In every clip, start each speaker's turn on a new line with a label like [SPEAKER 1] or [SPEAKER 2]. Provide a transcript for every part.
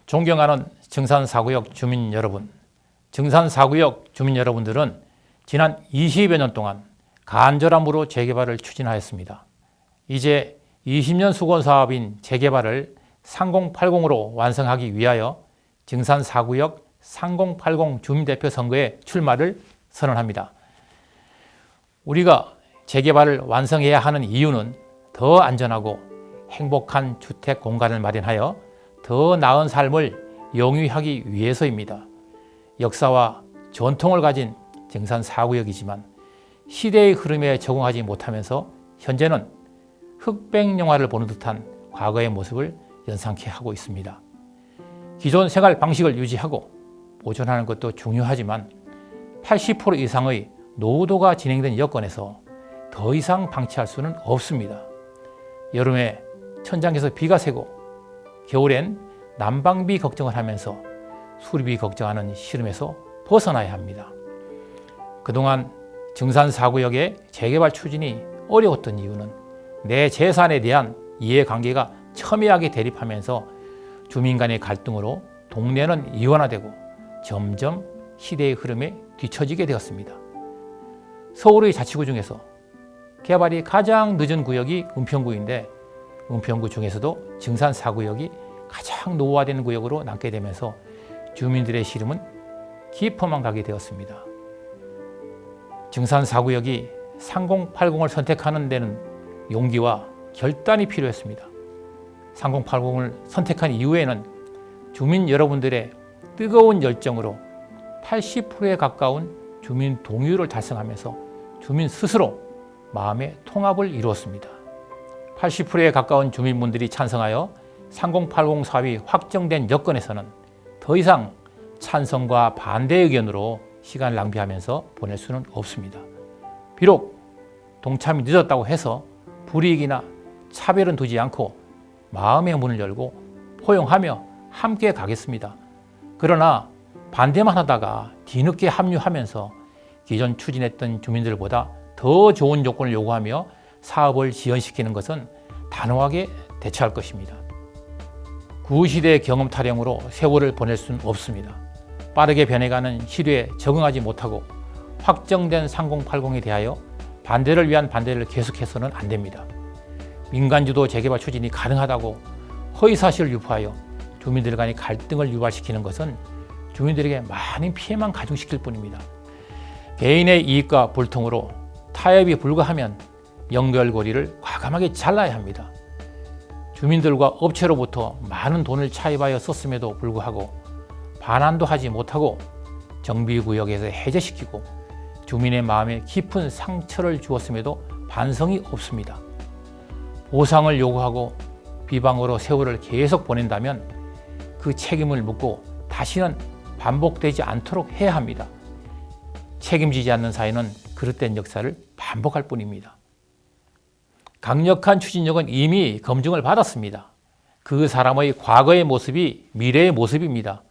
[SPEAKER 1] 존경하는 증산 4구역 주민 여러분, 증산 4구역 주민 여러분들은 지난 20여 년 동안 간절함으로 재개발을 추진하였습니다. 이제 20년 수건 사업인 재개발을 3080으로 완성하기 위하여 증산 4구역 3080 주민대표 선거에 출마를 선언합니다. 우리가 재개발을 완성해야 하는 이유는 더 안전하고 행복한 주택 공간을 마련하여 더 나은 삶을 영위하기 위해서입니다. 역사와 전통을 가진 증산 4구역이지만 시대의 흐름에 적응하지 못하면서 현재는 흑백 영화를 보는 듯한 과거의 모습을 연상케 하고 있습니다. 기존 생활 방식을 유지하고 보존하는 것도 중요하지만 80% 이상의 노후도가 진행된 여건에서 더 이상 방치할 수는 없습니다. 여름에 천장에서 비가 새고 겨울엔 난방비 걱정을 하면서 수리비 걱정하는 시름에서 벗어나야 합니다. 그동안 증산 4구역의 재개발 추진이 어려웠던 이유는 내 재산에 대한 이해관계가 첨예하게 대립하면서 주민 간의 갈등으로 동네는 이원화되고 점점 시대의 흐름에 뒤처지게 되었습니다. 서울의 자치구 중에서 개발이 가장 늦은 구역이 은평구인데 은평구 중에서도 증산 4구역이 가장 노후화된 구역으로 남게 되면서 주민들의 시름은 깊어만 가게 되었습니다. 증산 4구역이 3080을 선택하는 데는 용기와 결단이 필요했습니다. 3080을 선택한 이후에는 주민 여러분들의 뜨거운 열정으로 80%에 가까운 주민 동의를 달성하면서 주민 스스로 마음의 통합을 이루었습니다. 80%에 가까운 주민분들이 찬성하여 3080 사업이 확정된 여건에서는 더 이상 찬성과 반대 의견으로 시간을 낭비하면서 보낼 수는 없습니다. 비록 동참이 늦었다고 해서 불이익이나 차별은 두지 않고 마음의 문을 열고 포용하며 함께 가겠습니다. 그러나 반대만 하다가 뒤늦게 합류하면서 기존 추진했던 주민들보다 더 좋은 조건을 요구하며 사업을 지연시키는 것은 단호하게 대처할 것입니다. 구시대의 경험 타령으로 세월을 보낼 수는 없습니다. 빠르게 변해가는 시류에 적응하지 못하고 확정된 3080에 대하여 반대를 위한 반대를 계속해서는 안 됩니다. 민간주도 재개발 추진이 가능하다고 허위사실을 유포하여 주민들 간의 갈등을 유발시키는 것은 주민들에게 많은 피해만 가중시킬 뿐입니다. 개인의 이익과 불통으로 타협이 불가하면 연결고리를 과감하게 잘라야 합니다. 주민들과 업체로부터 많은 돈을 차입하여 썼음에도 불구하고 반환도 하지 못하고 정비구역에서 해제시키고 주민의 마음에 깊은 상처를 주었음에도 반성이 없습니다. 보상을 요구하고 비방으로 세월을 계속 보낸다면 그 책임을 묻고 다시는 반복되지 않도록 해야 합니다. 책임지지 않는 사회는 그릇된 역사를 반복할 뿐입니다. 강력한 추진력은 이미 검증을 받았습니다. 그 사람의 과거의 모습이 미래의 모습입니다.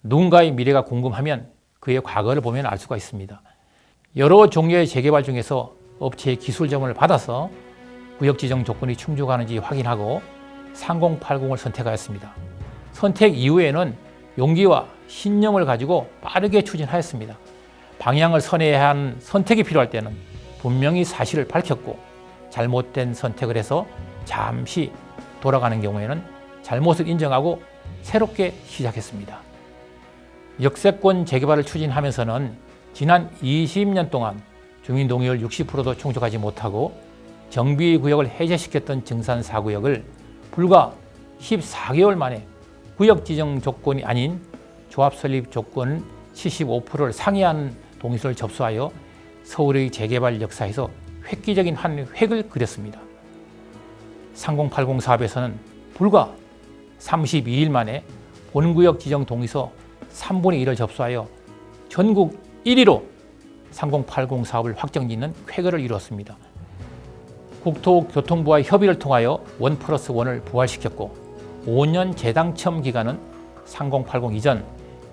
[SPEAKER 1] 누군가의 미래가 궁금하면 그의 과거를 보면 알 수가 있습니다. 여러 종류의 재개발 중에서 업체의 기술 점을 받아서 구역 지정 조건이 충족하는지 확인하고 3080을 선택하였습니다. 선택 이후에는 용기와 신념을 가지고 빠르게 추진하였습니다. 방향을 선회해야 하는 선택이 필요할 때는 분명히 사실을 밝혔고 잘못된 선택을 해서 잠시 돌아가는 경우에는 잘못을 인정하고 새롭게 시작했습니다. 역세권 재개발을 추진하면서는 지난 20년 동안 주민 동의율 60%도 충족하지 못하고 정비구역을 해제시켰던 증산 4구역을 불과 14개월 만에 구역 지정 조건이 아닌 조합 설립 조건 75%를 상회하는 동의서를 접수하여 서울의 재개발 역사에서 획기적인 한 획을 그렸습니다. 3080 사업에서는 불과 32일 만에 본구역 지정 동의서 3분의 1을 접수하여 전국 1위로 3080 사업을 확정짓는 쾌거를 이루었습니다. 국토교통부와의 협의를 통하여 1+1을 부활시켰고 5년 재당첨 기간은 3080 이전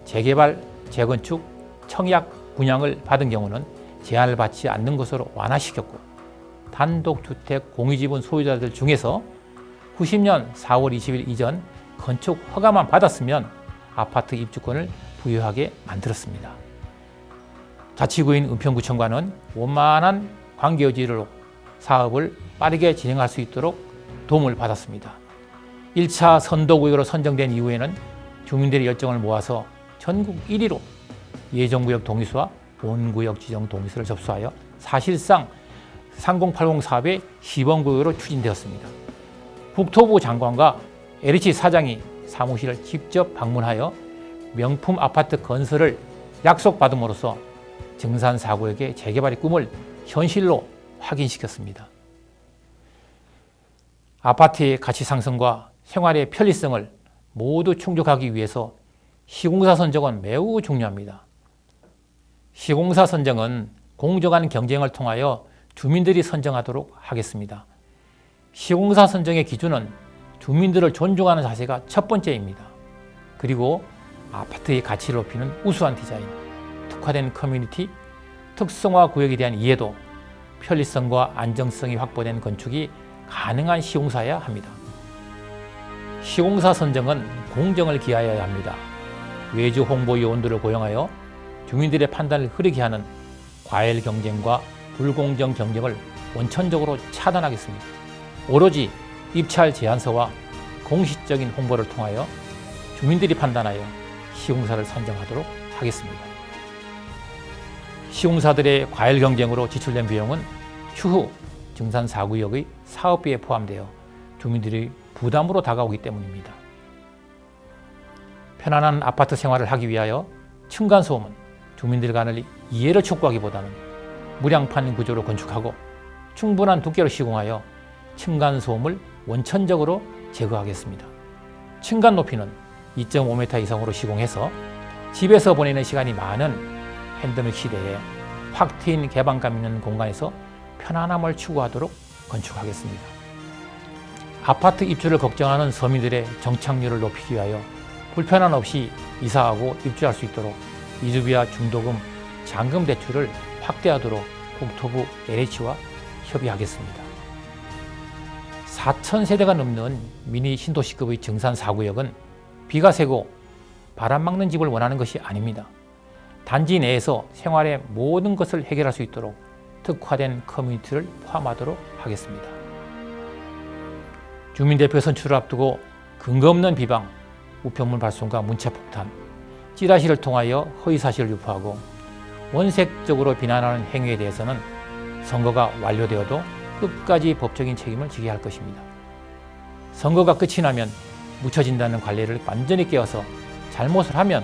[SPEAKER 1] 재개발, 재건축, 청약, 분양을 받은 경우는 제한을 받지 않는 것으로 완화시켰고 단독주택 공유지분 소유자들 중에서 90년 4월 20일 이전 건축 허가만 받았으면 아파트 입주권을 부여하게 만들었습니다. 자치구인 은평구청과는 원만한 관계유지로 사업을 빠르게 진행할 수 있도록 도움을 받았습니다. 1차 선도구역으로 선정된 이후에는 주민들의 열정을 모아서 전국 1위로 예정구역 동의서와 본구역 지정 동의서를 접수하여 사실상 3080 사업의 시범구역으로 추진되었습니다. 국토부 장관과 LH 사장이 사무실을 직접 방문하여 명품 아파트 건설을 약속받음으로써 증산 4구역의 재개발의 꿈을 현실로 확인시켰습니다. 아파트의 가치 상승과 생활의 편리성을 모두 충족하기 위해서 시공사 선정은 매우 중요합니다. 시공사 선정은 공정한 경쟁을 통하여 주민들이 선정하도록 하겠습니다. 시공사 선정의 기준은 주민들을 존중하는 자세가 첫 번째입니다. 그리고 아파트의 가치를 높이는 우수한 디자인, 특화된 커뮤니티, 특성화 구역에 대한 이해도, 편리성과 안정성이 확보된 건축이 가능한 시공사여야 합니다. 시공사 선정은 공정을 기하여야 합니다. 외주 홍보 요원들을 고용하여 주민들의 판단을 흐리게 하는 과열 경쟁과 불공정 경쟁을 원천적으로 차단하겠습니다. 오로지 입찰 제안서와 공식적인 홍보를 통하여 주민들이 판단하여 시공사를 선정하도록 하겠습니다. 시공사들의 과열 경쟁으로 지출된 비용은 추후 증산 4구역의 사업비에 포함되어 주민들이 부담으로 다가오기 때문입니다. 편안한 아파트 생활을 하기 위하여 층간소음은 주민들 간의 이해를 촉구하기보다는 무량판 구조로 건축하고 충분한 두께로 시공하여 층간소음을 원천적으로 제거하겠습니다. 층간 높이는 2.5m 이상으로 시공해서 집에서 보내는 시간이 많은 팬데믹 시대에 확 트인 개방감 있는 공간에서 편안함을 추구하도록 건축하겠습니다. 아파트 입주를 걱정하는 서민들의 정착률을 높이기 위하여 불편함 없이 이사하고 입주할 수 있도록 이주비와 중도금, 잔금 대출을 확대하도록 국토부 LH와 협의하겠습니다. 4,000세대가 넘는 미니 신도시급의 증산 4구역은 비가 새고 바람 막는 집을 원하는 것이 아닙니다. 단지 내에서 생활의 모든 것을 해결할 수 있도록 특화된 커뮤니티를 포함하도록 하겠습니다. 주민대표 선출을 앞두고 근거 없는 비방, 우편물 발송과 문자 폭탄, 찌라시를 통하여 허위사실을 유포하고 원색적으로 비난하는 행위에 대해서는 선거가 완료되어도 끝까지 법적인 책임을 지게 할 것입니다. 선거가 끝이 나면 묻혀진다는 관례를 완전히 깨어서 잘못을 하면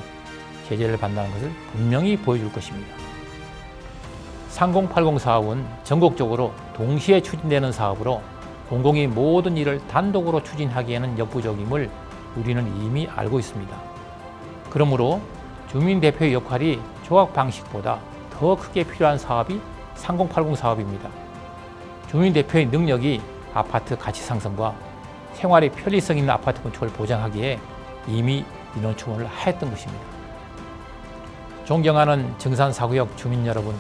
[SPEAKER 1] 제재를 받는다는 것을 분명히 보여줄 것입니다. 3080 사업은 전국적으로 동시에 추진되는 사업으로 공공이 모든 일을 단독으로 추진하기에는 역부족임을 우리는 이미 알고 있습니다. 그러므로 주민대표의 역할이 조합 방식보다 더 크게 필요한 사업이 3080 사업입니다. 주민대표의 능력이 아파트 가치 상승과 생활의 편리성 있는 아파트 건축을 보장하기에 이미 인원 충원을 하였던 것입니다. 존경하는 증산 4구역 주민 여러분,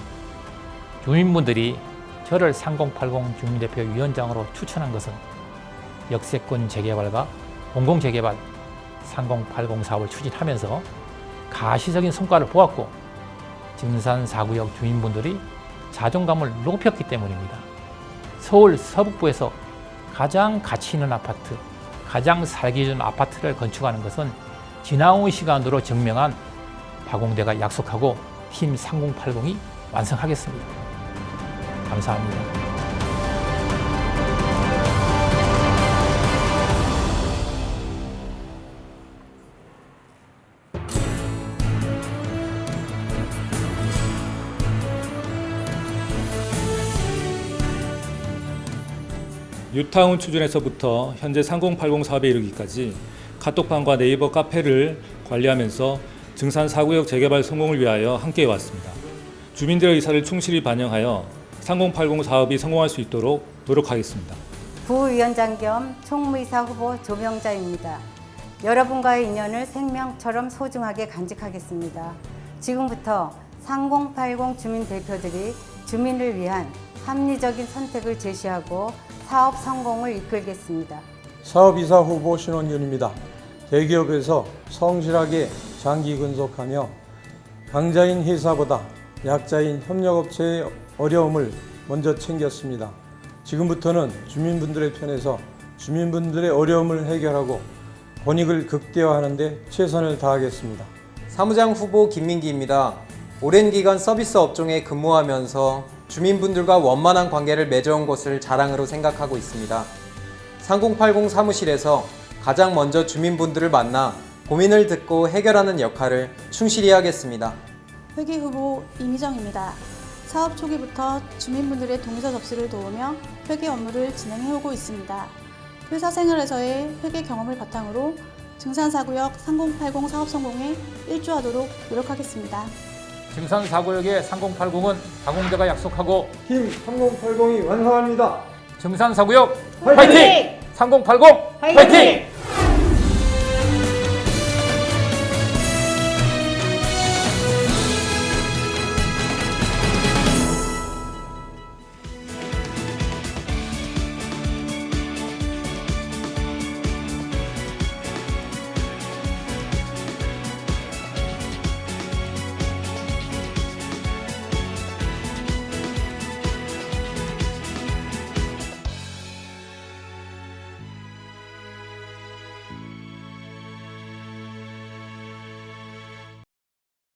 [SPEAKER 1] 주민분들이 저를 3080 주민대표 위원장으로 추천한 것은 역세권 재개발과 공공재개발 3080 사업을 추진하면서 가시적인 성과를 보았고 증산 4구역 주민분들이 자존감을 높였기 때문입니다. 서울 서북부에서 가장 가치 있는 아파트, 가장 살기 좋은 아파트를 건축하는 것은 지나온 시간으로 증명한 박홍대가 약속하고 팀 3080이 완성하겠습니다. 감사합니다.
[SPEAKER 2] 뉴타운 추진에서부터 현재 3080 사업에 이르기까지 카톡방과 네이버 카페를 관리하면서 증산 4구역 재개발 성공을 위하여 함께해 왔습니다. 주민들의 의사를 충실히 반영하여 3080 사업이 성공할 수 있도록 노력하겠습니다.
[SPEAKER 3] 부위원장 겸 총무이사 후보 조명자입니다. 여러분과의 인연을 생명처럼 소중하게 간직하겠습니다. 지금부터 3080 주민 대표들이 주민을 위한 합리적인 선택을 제시하고 사업 성공을 이끌겠습니다.
[SPEAKER 4] 사업이사 후보 신원균입니다. 대기업에서 성실하게 장기 근속하며 강자인 회사보다 약자인 협력업체의 어려움을 먼저 챙겼습니다. 지금부터는 주민분들의 편에서 주민분들의 어려움을 해결하고 권익을 극대화하는 데 최선을 다하겠습니다.
[SPEAKER 5] 사무장 후보 김민기입니다. 오랜 기간 서비스 업종에 근무하면서 주민분들과 원만한 관계를 맺어온 것을 자랑으로 생각하고 있습니다. 3080 사무실에서 가장 먼저 주민분들을 만나 고민을 듣고 해결하는 역할을 충실히 하겠습니다.
[SPEAKER 6] 회계 후보 이미정입니다. 사업 초기부터 주민분들의 동의서 접수를 도우며 회계 업무를 진행해오고 있습니다. 회사 생활에서의 회계 경험을 바탕으로 증산 4구역 3080 사업 성공에 일조하도록 노력하겠습니다.
[SPEAKER 1] 증산 4구역의 3080은 가공자가 약속하고
[SPEAKER 4] 팀 3080이 완성합니다.
[SPEAKER 1] 증산 4구역 화이팅! 3080 화이팅!